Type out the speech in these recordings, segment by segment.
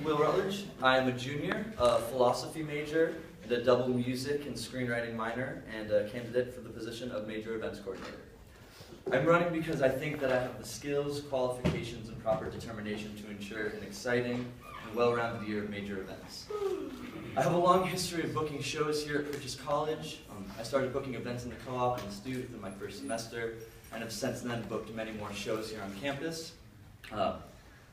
Will Rutledge. I am a junior, a philosophy major, and a double music and screenwriting minor, and a candidate for the position of major events coordinator. I'm running because I think that I have the skills, qualifications, and proper determination to ensure an exciting and well-rounded year of major events. I have a long history of booking shows here at Purchase College. I started booking events in the co-op and Stu within my first semester, and have since then booked many more shows here on campus.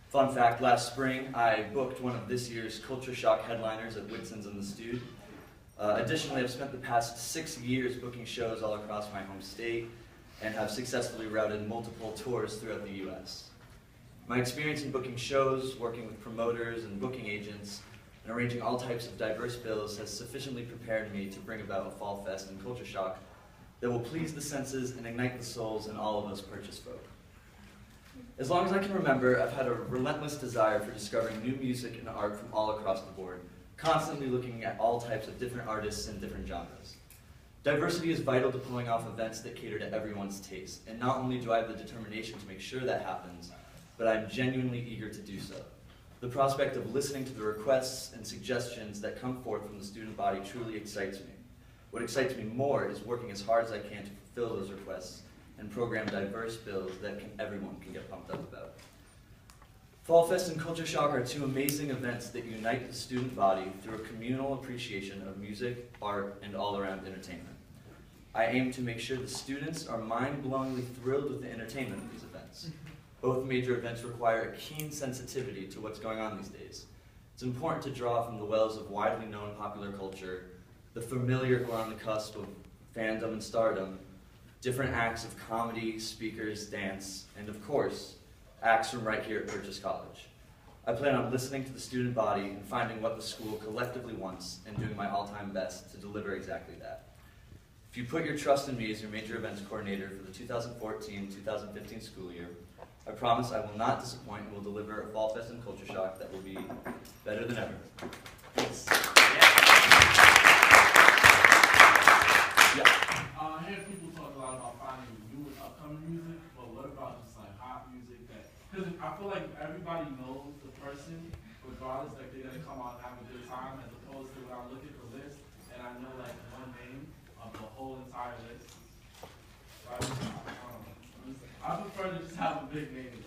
Fun fact, last spring I booked one of this year's Culture Shock headliners at Whitson's and the Stu. Additionally, I've spent the past 6 years booking shows all across my home state and have successfully routed multiple tours throughout the U.S. My experience in booking shows, working with promoters and booking agents, and arranging all types of diverse bills has sufficiently prepared me to bring about a Fall Fest and Culture Shock that will please the senses and ignite the souls in all of us Purchase folk. As long as I can remember, I've had a relentless desire for discovering new music and art from all across the board, constantly looking at all types of different artists and different genres. Diversity is vital to pulling off events that cater to everyone's taste, and not only do I have the determination to make sure that happens, but I'm genuinely eager to do so. The prospect of listening to the requests and suggestions that come forth from the student body truly excites me. What excites me more is working as hard as I can to fulfill those requests and program diverse bills that everyone can get pumped up about. Fall Fest and Culture Shock are two amazing events that unite the student body through a communal appreciation of music, art, and all-around entertainment. I aim to make sure the students are mind-blowingly thrilled with the entertainment of these events. Both major events require a keen sensitivity to what's going on these days. It's important to draw from the wells of widely known popular culture, the familiar who are on the cusp of fandom and stardom, different acts of comedy, speakers, dance, and of course, acts from right here at Purchase College. I plan on listening to the student body and finding what the school collectively wants and doing my all-time best to deliver exactly that. If you put your trust in me as your major events coordinator for the 2014-2015 school year, I promise I will not disappoint and will deliver a Fall Fest and Culture Shock that will be better than ever. Thanks. I hear people talk a lot about finding new and upcoming music, but what about just like hot music that, because I feel like everybody knows the person, regardless, like they're gonna come out and have a good time, as opposed to when I look at the list and I know like one name of the whole entire list. So I prefer to just have a big name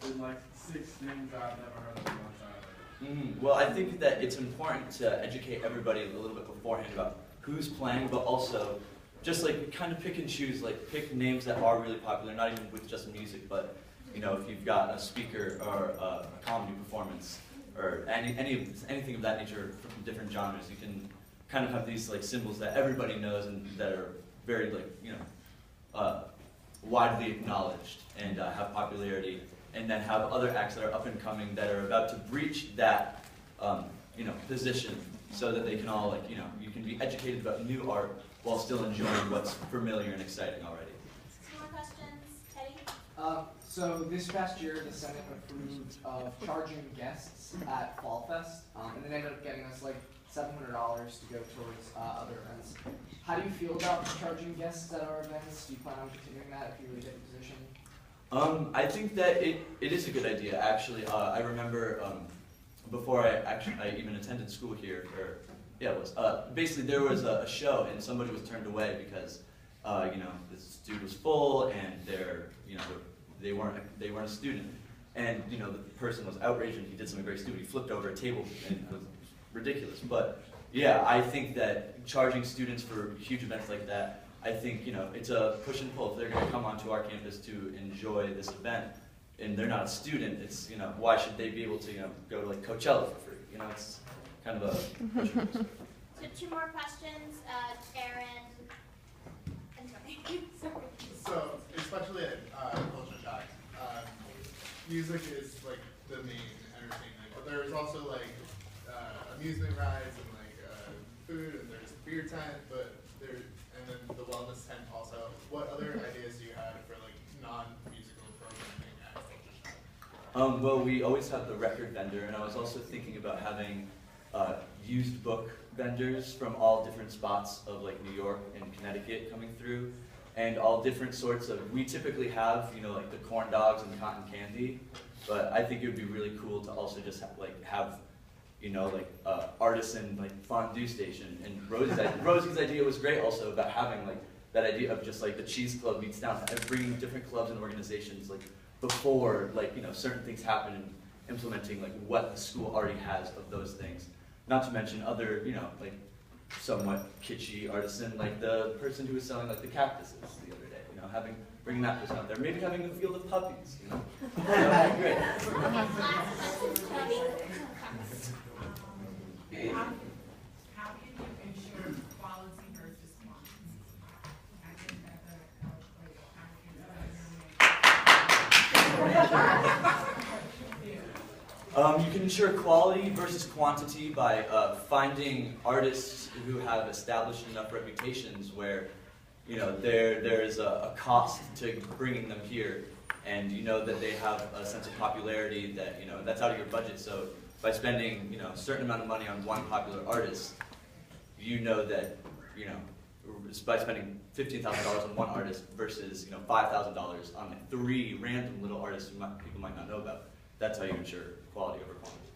than like 6 names I've never heard of in my time. Well, I think that it's important to educate everybody a little bit beforehand about who's playing, but also just like kind of pick and choose, like pick names that are really popular, not even with just music, but you know, if you've got a speaker or a comedy performance or anything of that nature from different genres, you can kind of have these like symbols that everybody knows and that are very like, you know, widely acknowledged and have popularity, and then have other acts that are up and coming that are about to breach that you know, position, so that they can all, like, you know, you can be educated about new art while still enjoying what's familiar and exciting already. Some more questions, Teddy? So this past year, the Senate approved of charging guests at Fall Fest, and it ended up getting us like $700 to go towards other events. How do you feel about charging guests at our events? Do you plan on continuing that if you really get the position? I think that it is a good idea, actually. I remember before I even attended school here, or yeah, it was basically there was a show and somebody was turned away because you know, this dude was full and they weren't a student, and you know, the person was outraged and he did something very stupid. He flipped over a table and it was ridiculous. But yeah, I think that charging students for huge events like that, I think, you know, it's a push and pull. If they're going to come onto our campus to enjoy this event and they're not a student, it's, you know, why should they be able to, you know, go to like Coachella for free? You know, it's kind of a push and pull. So 2 more questions, Aaron and Tony. Sorry. So, especially at Culture Shock, music is like the main entertainment, but there's also like amusement rides and like food, and there's a beer tent, and then the wellness tent also. What other ideas do you have for like non-musical programming at Culture Shock? Well, we always have the record vendor, and I was also thinking about having used book vendors from all different spots of like New York and Connecticut coming through, and all different sorts of, we typically have, you know, like the corn dogs and cotton candy, but I think it would be really cool to also just have like artisan like fondue station. And Rosie's idea was great also about having like that idea of just like the cheese club meets down, bringing different clubs and organizations like before like certain things happen, and implementing like what the school already has of those things. Not to mention other like somewhat kitschy artisan, like the person who was selling like the cactuses the other day. Bringing that person out there, maybe having a field of puppies. That would be great. How can you ensure quality versus quantity? I think that's You can ensure quality versus quantity by finding artists who have established enough reputations where there is a cost to bringing them here, and that they have a sense of popularity that that's out of your budget. So by spending a certain amount of money on one popular artist, that by spending $15,000 on one artist versus $5,000 on like 3 random little artists who people might not know about. That's how you ensure quality over quantity.